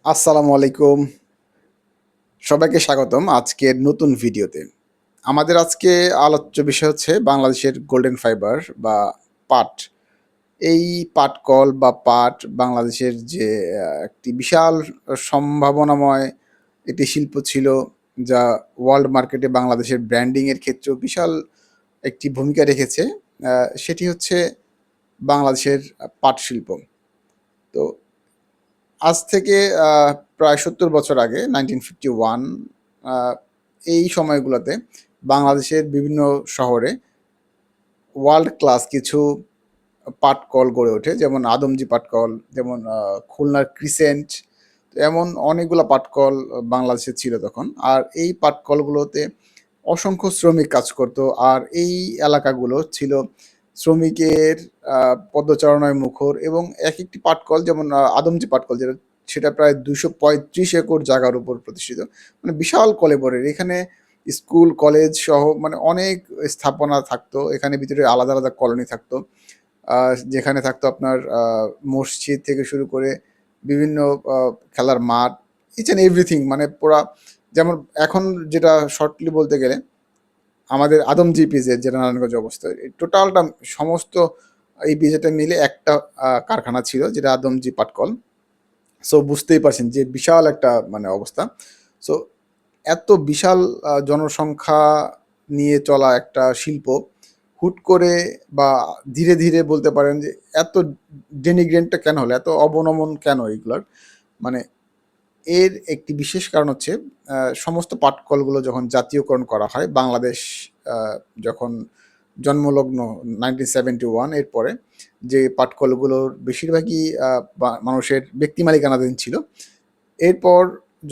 আসসালামু আলাইকুম। সবাইকে স্বাগতম আজকের নতুন ভিডিওতে। আমাদের আজকে আলোচ্য বিষয় হচ্ছে বাংলাদেশের গোল্ডেন ফাইবার বা পাট। এই পাটকল বা পাট বাংলাদেশের যে একটি বিশাল সম্ভাবনাময় একটি শিল্প ছিল, যা ওয়ার্ল্ড মার্কেটে বাংলাদেশের ব্র্যান্ডিং এর ক্ষেত্রেও বিশাল একটি ভূমিকা রেখেছে। সেটি হচ্ছে বাংলাদেশের পাট শিল্প। তো আজ থেকে প্রায় ৭০ বছর আগে 1951 আ এই সময়গুলোতে বাংলাদেশের বিভিন্ন শহরে ওয়ার্ল্ড ক্লাস কিছু পাটকল গড়ে ওঠে। যেমন আদমজী পাটকল, যেমন খুলনার ক্রিসেন্ট, এমন অনেকগুলা পাটকল বাংলাদেশে ছিল তখন। আর এই পাটকলগুলোতে অসংখ্য শ্রমিক কাজ করত। আর এই এলাকাগুলো ছিল শ্রমিকের আ পদচারণায় মুখর এবং একেকটি পাটকল যেমন আদমজী পাটকল সেটা প্রায় ২৩৫ একর জায়গার উপর প্রতিষ্ঠিত। মানে বিশাল কলেবরের। এখানে স্কুল, কলেজ সহ মানে অনেক স্থাপনা থাকতো। এখানে ভিতরে আলাদা, আলাদা কলোনি থাকতো। আ যেখানে থাকতো আপনার মসজিদ থেকে শুরু করে বিভিন্ন আ খেলার মাঠ, ইচ অ্যান্ড এভরিথিং মানে পুরা যেমন এখন যেটা শর্টলি বলতে গেলে আমাদের আদমজী ইপিজেড যেটা নারায়ণগঞ্জে অবস্থিত। এই টোটালটা সমস্ত ইপিজেডটা মিলে একটা কারখানা ছিল যেটা আদমজী পাটকল। সো বুঝতেই পারছেন যে বিশাল একটা মানে অবস্থা। সো এত বিশাল জনসংখ্যা নিয়ে চলা একটা শিল্প হুট করে বা ধীরে, ধীরে বলতে পারেন যে এত ডেনিগ্রেন্টটা কেন হলো? এত অবনমন কেন এগুলার? মানে এর একটি বিশেষ কারণ হচ্ছে সমস্ত পাটকলগুলো যখন জাতীয়করণ করা হয়, বাংলাদেশ আ যখন জন্মলগ্ন 1971 এর পরে যে পাটকলগুলোর বেশিরভাগই মানুষের ব্যক্তি মালিকানাধীন ছিল। এরপর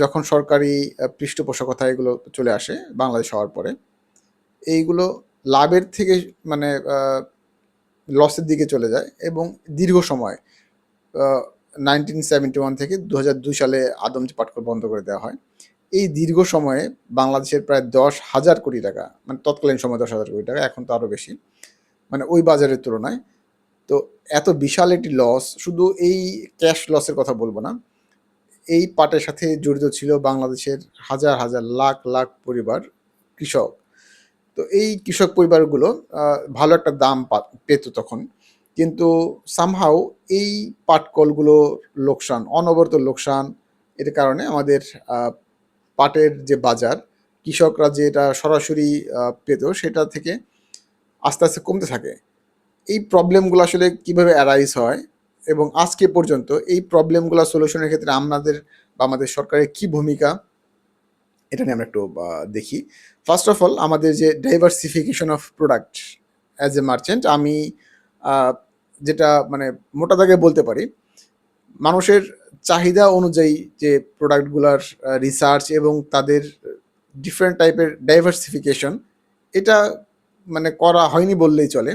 যখন সরকারি পৃষ্ঠপোষকতায় এগুলো চলে আসে বাংলাদেশ হওয়ার পরে, এইগুলো লাভের থেকে মানে লসের দিকে চলে যায় এবং দীর্ঘ সময় আ 1971 থেকে ২০০২ সালে আদমজী পাটকল বন্ধ করে দেওয়া হয়। এই দীর্ঘ সময়ে বাংলাদেশের প্রায় ১০,০০০ কোটি টাকা, মানে তৎকালীন সময়ে ১০,০০০ কোটি টাকা, এখন তো আরো বেশি। মানে ওই বাজারের তুলনায়। তো এত বিশাল একটি লস, শুধু এই ক্যাশ লসের কথা বলব না। এই পাটের সাথে জড়িত ছিল বাংলাদেশের হাজার, হাজার, লাখ, লাখ পরিবার, কৃষক। তো এই কৃষক পরিবারগুলো আ ভালো একটা দাম পেত তখন। কিন্তু সামহাউ এই পাটকলগুলোর লোকসান, অনবরত লোকসান, এর কারণে আমাদের আ পাটের যে বাজার, কৃষকরা যেটা সরাসরি পেত সেটা থেকে আস্তে, আস্তে কমতে থাকে। এই প্রবলেমগুলো আসলে কিভাবে অ্যারাইজ হয় এবং আজকে পর্যন্ত এই প্রবলেমগুলা সলিউশনের ক্ষেত্রে আমাদের বা আমাদের সরকারের কি ভূমিকা, এটা নিয়ে আমরা একটু দেখি। ফার্স্ট অফ অল আমাদের যে diversification of product as a merchant, আমি আ যেটা মানে মোটা দাগে বলতে পারি, মানুষের চাহিদা অনুযায়ী যে প্রোডাক্টগুলার রিসার্চ এবং তাদের ডিফারেন্ট টাইপের ডাইভার্সিফিকেশন, এটা মানে করা হয়নি বললেই চলে।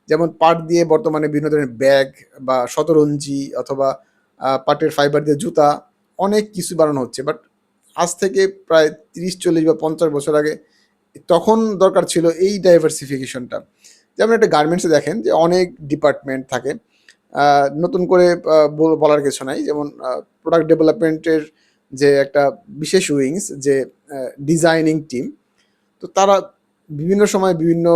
যেমন পাট দিয়ে বর্তমানে বিভিন্ন ধরনের ব্যাগ বা শতরঞ্জি অথবা পাটের ফাইবার দিয়ে জুতা, অনেক কিছু বানানো হচ্ছে। বাট আজ থেকে প্রায় ৩০, ৪০ বা ৫০ বছর আগে তখন দরকার ছিল এই ডাইভার্সিফিকেশনটা। যেমন একটা গার্মেন্টসে দেখেন যে অনেক ডিপার্টমেন্ট থাকে। নতুন করে বলার কিছু নাই। যেমন প্রোডাক্ট ডেভেলপমেন্টের যে একটা বিশেষ উইংস যে ডিজাইনিং টিম। তো তারা বিভিন্ন সময় বিভিন্ন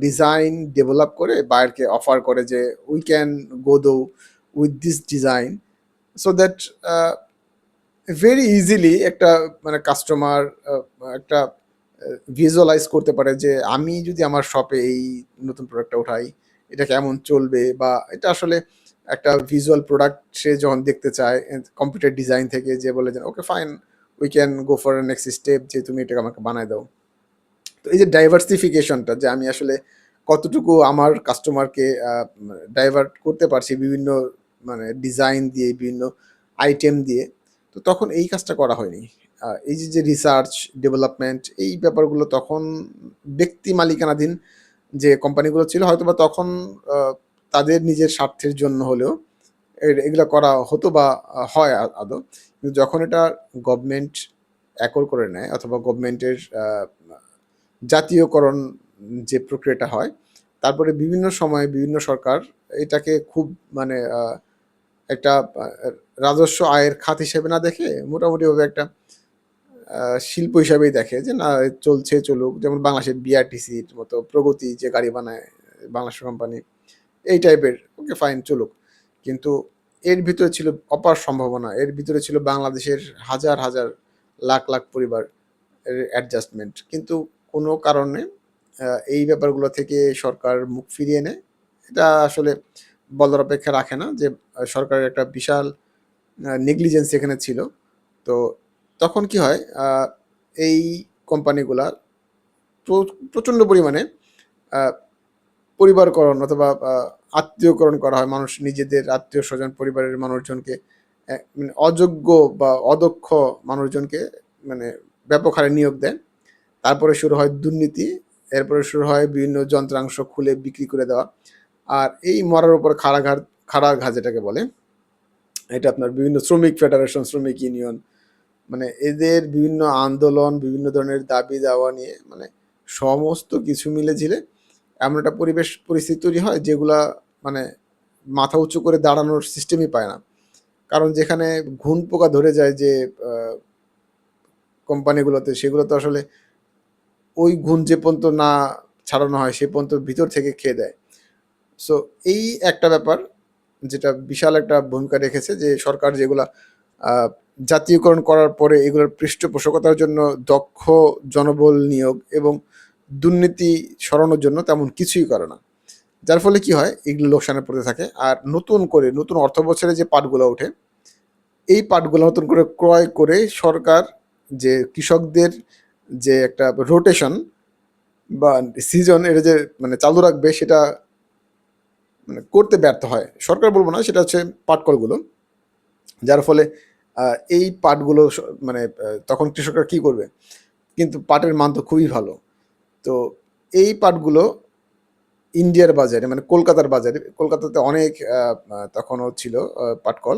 ডিজাইন ডেভেলপ করে বায়ারকে অফার করে যে উই ক্যান গো দো with this design so that very easily একটা মানে কাস্টমার একটা ভিজুয়ালাইজ করতে পারে যে আমি যদি আমার শপে এই নতুন প্রোডাক্টটা উঠাই, এটা কেমন চলবে বা এটা আসলে একটা ভিজুয়াল প্রোডাক্ট সে যখন দেখতে চায় কম্পিউটার ডিজাইন থেকে যে বলে যে okay fine, we can go for next step যে তুমি এটাকে আমাকে বানায় দাও। তো এই যে ডাইভার্সিফিকেশনটা যে আমি আসলে কতটুকু আমার কাস্টমারকে ডাইভার্ট করতে পারছি বিভিন্ন মানে ডিজাইন দিয়ে, বিভিন্ন আইটেম দিয়ে। তো তখন এই কাজটা করা হয়নি। এই যে রিসার্চ, ডেভেলপমেন্ট এই ব্যাপারগুলো তখন ব্যক্তি মালিকানাধীন যে কোম্পানিগুলো ছিল হয়তোবা তখন আ তাদের নিজের স্বার্থের জন্য হলেও এগুলা করা হতো বা হয় আদৌ। কিন্তু যখন এটা গভর্নমেন্ট একর করে নেয় অথবা গভর্নমেন্টের জাতীয়করণ যে প্রক্রিয়াটা হয়, তারপরে বিভিন্ন সময়ে বিভিন্ন সরকার এটাকে খুব মানে একটা রাজস্ব আয়ের খাত হিসেবে না দেখে মোটামুটিভাবে একটা শিল্প হিসাবেই দেখে যে না চলছে চলুক। যেমন বাংলাদেশের বিআরটিসির মতো প্রগতি যে গাড়ি বানায় বাংলাদেশ কোম্পানি, এই টাইপের ওকে ফাইন চলুক। কিন্তু এর ভিতরে ছিল অপার সম্ভাবনা। এর ভিতরে ছিল বাংলাদেশের হাজার, হাজার লাখ, লাখ পরিবার এর অ্যাডজাস্টমেন্ট। কিন্তু কোনো কারণে এই ব্যাপারগুলো থেকে সরকার মুখ ফিরিয়ে নেয়। এটা আসলে বলার অপেক্ষা রাখে না যে সরকারের একটা বিশাল নেগলিজেন্স এখানে ছিল। তো তখন কি হয় এই কোম্পানিগুলা প্রচণ্ড পরিমাণে আ পরিবারকরণ অথবা আত্মীয়করণ করা হয়। মানুষ নিজেদের আত্মীয়স্বজন, পরিবারের মানুষজনকে মানে অযোগ্য বা অদক্ষ মানুষজনকে মানে ব্যাপক হারে নিয়োগ দেয়। তারপরে শুরু হয় দুর্নীতি, এরপরে শুরু হয় বিভিন্ন যন্ত্রাংশ খুলে বিক্রি করে দেওয়া। আর এই মরার উপর খাড়া ঘা যেটাকে বলে, এটা আপনার বিভিন্ন শ্রমিক ফেডারেশন, শ্রমিক ইউনিয়ন মানে এদের বিভিন্ন আন্দোলন, বিভিন্ন ধরনের দাবি-দাওয়া নিয়ে মানে সমস্ত কিছু মিলে-ঝিলে এমন একটা পরিস্থিতি তৈরি হয় যেগুলা মানে মাথা উঁচু করে দাঁড়ানোর সিস্টেমই পায় না। কারণ যেখানে ঘুণ পোকা ধরে যায় যে আ কোম্পানিগুলোতে, সেগুলো তো আসলে ওই ঘুণ যে পর্যন্ত না ছাড়ানো হয় সে পর্যন্ত ভিতর থেকে খেয়ে দেয়। সো এই একটা ব্যাপার যেটা বিশাল একটা ভূমিকা রেখেছে যে সরকার যেগুলা আ জাতীয়করণ করার পরে এগুলোর পৃষ্ঠপোষকতার জন্য দক্ষ জনবল নিয়োগ এবং দুর্নীতি সরানোর জন্য তেমন কিছুই করে না। যার ফলে কি হয়? এগুলো লোকসানে পড়তে থাকে। আর নতুন করে নতুন অর্থবছরে যে পাটগুলা ওঠে, এই পাটগুলা নতুন করে ক্রয় করে সরকার যে কৃষকদের যে একটা রোটেশন বা সিজন এটা যে মানে চালু রাখবে সেটা মানে করতে ব্যর্থ হয়। সরকার বলব না, সেটা হচ্ছে পাটকলগুলো। যার ফলে আ এই পাটগুলো মানে তখন কৃষকরা কি করবে? কিন্তু পাটের মান তো খুবই ভালো। তো এই পাটগুলো ইন্ডিয়ার বাজারে মানে কলকাতার বাজারে, কলকাতাতে অনেক তখনও ছিল পাটকল।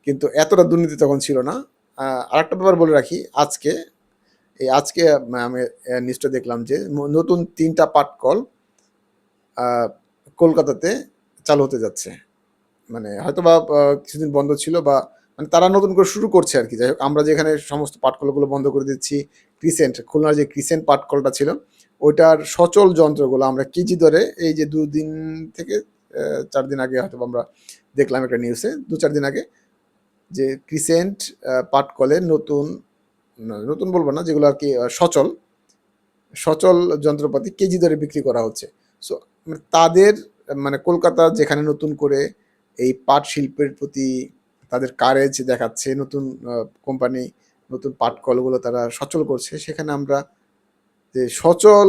কিন্তু এতটা দুর্নীতি তখন ছিল না। আরেকটা ব্যাপার বলে রাখি, আজকে আমি নিউজটা দেখলাম যে নতুন ৩ টা পাটকল আ কলকাতাতে চালু হতে যাচ্ছে। মানে হয়তোবা কিছুদিন বন্ধ ছিল বা মানে তারা নতুন করে শুরু করছে আরকি। যাই হোক, আমরা যেখানে সমস্ত পাটকলগুলো বন্ধ করে দিচ্ছি, খুলনার যে ক্রিসেন্ট পাটকলটা ছিল, ওইটার সচল যন্ত্রগুলো আমরা কেজি দরে এই যে ২ দিন থেকে ৪ দিন আগে হয়তোবা আমরা দেখলাম একটা নিউজে, ২-৪ দিন আগে যে ক্রিসেন্ট পাটকলের নতুন বলব না, যেগুলো আরকি সচল যন্ত্রপাতি কেজি দরে বিক্রি করা হচ্ছে। সো মানে তাদের মানে কলকাতা যেখানে নতুন করে এই পাট শিল্পের প্রতি তাদের কারেজ দেখাচ্ছে, নতুন কোম্পানি, নতুন পাট কলগুলো তারা সচল করছে, সেখানে আমরা যে সচল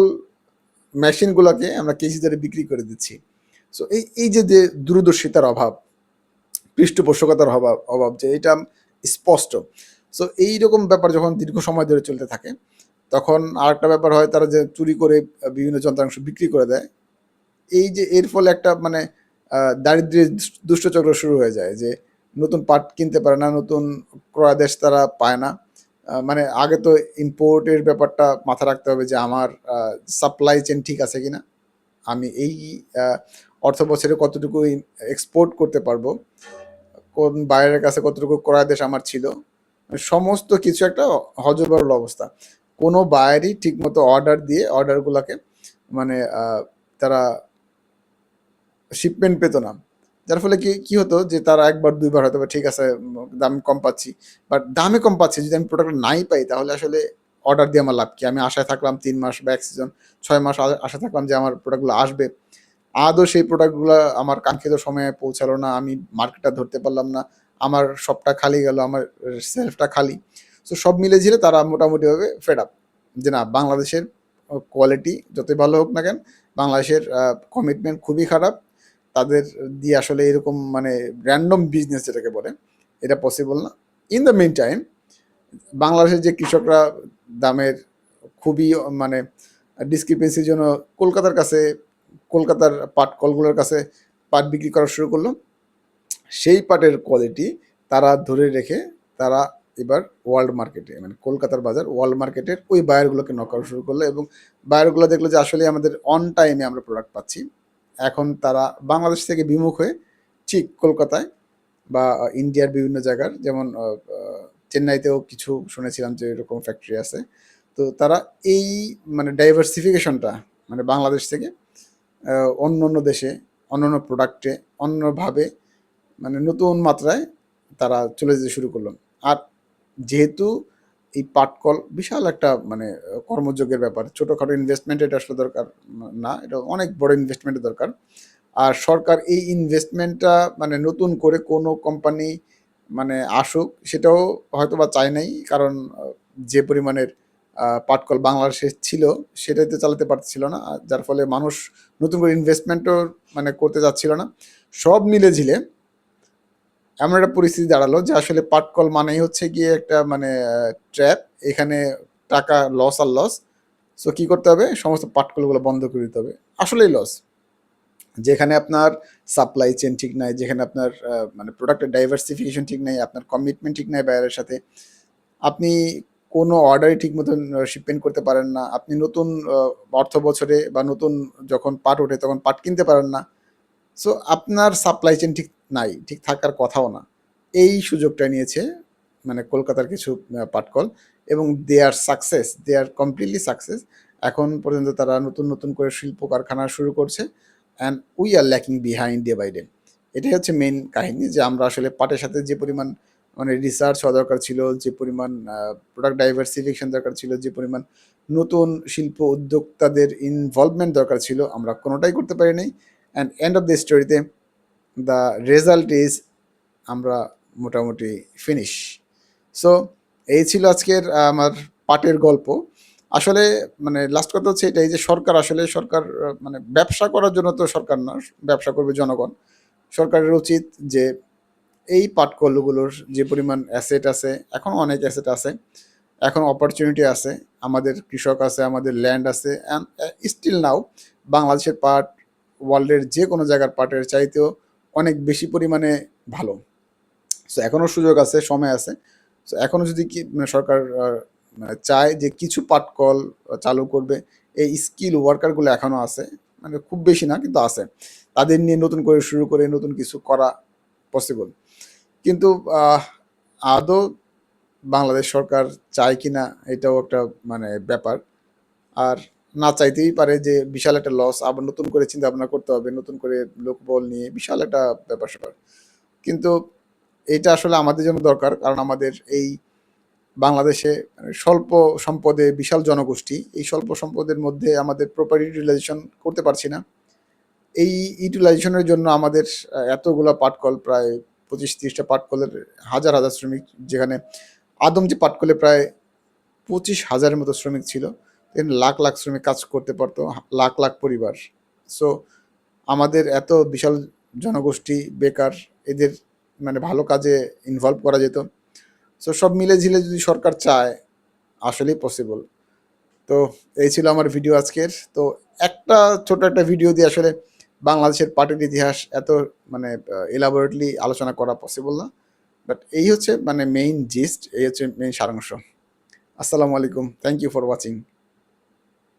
মেশিনগুলোকে আমরা কেজি দরে বিক্রি করে দিচ্ছি। সো এই যে দূরদর্শিতার অভাব, পৃষ্ঠপোষকতার অভাব যে এটা স্পষ্ট। সো এইরকম ব্যাপার যখন দীর্ঘ সময় ধরে চলতে থাকে, তখন আরেকটা ব্যাপার হয় তারা যে চুরি করে বিভিন্ন যন্ত্রাংশ বিক্রি করে দেয়। এই যে এর ফলে একটা মানে দারিদ্র্যের দুষ্টচক্র শুরু হয়ে যায় যে নতুন পাট কিনতে পারে না, নতুন ক্রয়াদেশ তারা পায় না। মানে আগে তো ইম্পোর্টের ব্যাপারটা মাথায় রাখতে হবে যে আমার সাপ্লাই চেইন ঠিক আছে কিনা? আমি এই আ অর্থবছরে কতটুকু এক্সপোর্ট করতে পারবো? কোন বায়ারের কাছে কতটুকু ক্রয়াদেশ আমার ছিল? সমস্ত কিছু একটা হযবরল অবস্থা। কোনো বায়ারই ঠিকমতো অর্ডার দিয়ে অর্ডারগুলাকে মানে তারা শিপমেন্ট পেত না। যার ফলে কি হতো যে তারা ১ বার ২ বার হয়তোবা ঠিক আছে দাম কম পাচ্ছি। বাট দামে কম পাচ্ছি, যদি আমি প্রোডাক্ট নাই পাই তাহলে আসলে অর্ডার দিয়ে আমার লাভ কি? আমি আশায় থাকলাম ৩ মাস বা ১ সিজন ৬ মাস আশায় থাকলাম যে আমার প্রোডাক্টগুলো আসবে। আদৌ সেই প্রোডাক্টগুলা আমার কাঙ্ক্ষিত সময়ে পৌঁছালো না। আমি মার্কেটটা ধরতে পারলাম না। আমার শপটা খালি গেল, আমার সেলফটা খালি। সো সব মিলে-ঝিলে তারা মোটামুটিভাবে ফেড আপ যে না, বাংলাদেশের কোয়ালিটি যতই ভালো হোক না কেন, বাংলাদেশের কমিটমেন্ট খুবই খারাপ। তাদের দিয়ে আসলে এরকম মানে র‍্যান্ডম বিজনেস যেটাকে বলে, এটা পসিবল না। ইন দ্য মিন টাইম বাংলাদেশের যে কৃষকরা দামের খুবই মানে ডিসক্রিপেন্সির জন্য কলকাতার পাট কলগুলোর কাছে পাট বিক্রি করা শুরু করলো। সেই পাটের কোয়ালিটি তারা ধরে রেখে তারা এবার ওয়ার্ল্ড মার্কেটে মানে কলকাতার বাজার ওয়ার্ল্ড মার্কেটের ওই বায়ারগুলোকে নক আউট শুরু করলো এবং বায়ারগুলো দেখলো যে আসলে আমাদের অন টাইমে আমরা প্রোডাক্ট পাচ্ছি। এখন তারা বাংলাদেশ থেকে বিমুখ হয়ে ঠিক কলকাতায় বা ইন্ডিয়ার বিভিন্ন জায়গার, যেমন চেন্নাইতেও কিছু শুনেছিলাম যে এরকম ফ্যাক্টরি আছে। তো তারা এই মানে ডাইভার্সিফিকেশনটা মানে বাংলাদেশ থেকে অন্য অন্য দেশে, অন্য অন্য প্রোডাক্টে, অন্যভাবে মানে নতুন মাত্রায় তারা চলে যেতে শুরু করলো। আর যেহেতু এই পাটকল বিশাল একটা মানে কর্মযোগের ব্যাপার, ছোটোখাটো ইনভেস্টমেন্ট এটা আসলে দরকার না, এটা অনেক বড় ইনভেস্টমেন্টের দরকার। আর সরকার এই ইনভেস্টমেন্টটা মানে নতুন করে কোনো কোম্পানি মানে আসুক সেটাও হয়তো বা চায় নাই, কারণ যে পরিমাণের পাটকল বাংলাদেশে ছিল সেটাতে চালাতে পারছিল না, যার ফলে মানুষ নতুন করে ইনভেস্টমেন্টও মানে করতে যাচ্ছিল না। সব মিলে ঝিলে এমন একটা পরিস্থিতি দাঁড়ালো যে আসলে পাটকল মানেই হচ্ছে গিয়ে একটা মানে ট্র্যাপ, এখানে টাকা লস আর লস। সো কী করতে হবে, সমস্ত পাটকলগুলো বন্ধ করে দিতে হবে। আসলেই লস, যেখানে আপনার সাপ্লাই চেন ঠিক নাই, যেখানে আপনার মানে প্রোডাক্টের ডাইভার্সিফিকেশন ঠিক নাই, আপনার কমিটমেন্ট ঠিক নাই বাইরের সাথে, আপনি কোনো অর্ডারই ঠিক মতন শিপমেন্ট করতে পারেন না, আপনি নতুন অর্থ বছরে বা নতুন যখন পাট ওঠে তখন পাট কিনতে পারেন না। সো আপনার সাপ্লাই চেন ঠিক নাই, ঠিক থাকার কথাও না। এই সুযোগটা নিয়েছে মানে কলকাতার কিছু পাটকল, এবং দে আর সাকসেস, দে আর কমপ্লিটলি সাকসেস। এখন পর্যন্ত তারা নতুন নতুন করে শিল্প কারখানা শুরু করছে, and we are lacking behind day by day. এটাই হচ্ছে মেন কাহিনী, যে আমরা আসলে পাটের সাথে যে পরিমাণ মানে রিসার্চ হওয়া দরকার ছিল, যে পরিমাণ প্রোডাক্ট ডাইভার্সিফিকেশন দরকার ছিল, যে পরিমাণ নতুন শিল্প উদ্যোক্তাদের ইনভলভমেন্ট দরকার ছিল, আমরা কোনোটাই করতে পারিনি। অ্যান্ড এন্ড অফ দ্য স্টোরিতে দ্য রেজাল্ট ইজ আমরা মোটামুটি ফিনিশ। সো এই ছিল আজকের আমার পাটের গল্প। আসলে মানে লাস্ট কথা হচ্ছে এটাই যে সরকার আসলে সরকার মানে ব্যবসা করার জন্য তো সরকার না, ব্যবসা করবে জনগণ। সরকারের উচিত যে এই পাটকলগুলোর যে পরিমাণ অ্যাসেট আছে, এখন অনেক অ্যাসেট আছে, এখন অপরচুনিটি আছে, আমাদের কৃষক আছে, আমাদের ল্যান্ড আছে, অ্যান্ড স্টিল নাও বাংলাদেশের পাট ওয়ার্ল্ডের যে কোনো জায়গার পাটের চাইতেও অনেক বেশি পরিমাণে ভালো। সো এখনও সুযোগ আছে, সময় আছে। সো এখনও যদি কি মানে সরকার মানে চায় যে কিছু পাটকল চালু করবে, এই স্কিল ওয়ার্কারগুলো এখনও আছে, মানে খুব বেশি না কিন্তু আছে, তাদের নিয়ে নতুন করে শুরু করে নতুন কিছু করা পসিবল। কিন্তু আদৌ বাংলাদেশ সরকার চায় কি না এটাও একটা মানে ব্যাপার। আর না চাইতেই পারে, যে বিশাল একটা লস, আবার নতুন করে চিন্তা ভাবনা করতে হবে, নতুন করে লোকবল নিয়ে বিশাল একটা ব্যাপার স্যাপার। কিন্তু এটা আসলে আমাদের জন্য দরকার, কারণ আমাদের এই বাংলাদেশে মানে স্বল্প সম্পদে বিশাল জনগোষ্ঠী, এই স্বল্প সম্পদের মধ্যে আমাদের প্রপার ইউটিলাইজেশন করতে পারছি না। এই ইউটিলাইজেশনের জন্য আমাদের এতগুলো পাটকল, প্রায় 25-30টা পাটকলের হাজার হাজার শ্রমিক, যেখানে আদম যে পাটকলে প্রায় 25,000-এর মতো শ্রমিক ছিল, এখানে লাখ লাখ শ্রমিক কাজ করতে পারতো, লাখ লাখ পরিবার। সো আমাদের এত বিশাল জনগোষ্ঠী বেকার, এদের মানে ভালো কাজে ইনভলভ করা যেত। সো সব মিলে ঝিলে যদি সরকার চায়, আসলেই পসিবল। তো এই ছিল আমার ভিডিও আজকের। তো একটা ছোট একটা ভিডিও দিয়ে আসলে বাংলাদেশের পাটের ইতিহাস এত মানে এলাবোরেটলি আলোচনা করা পসিবল না, বাট এই হচ্ছে মানে মেইন জিস্ট, এই হচ্ছে মেইন সারাংশ। আসসালামু আলাইকুম, থ্যাংক ইউ ফর ওয়াচিং।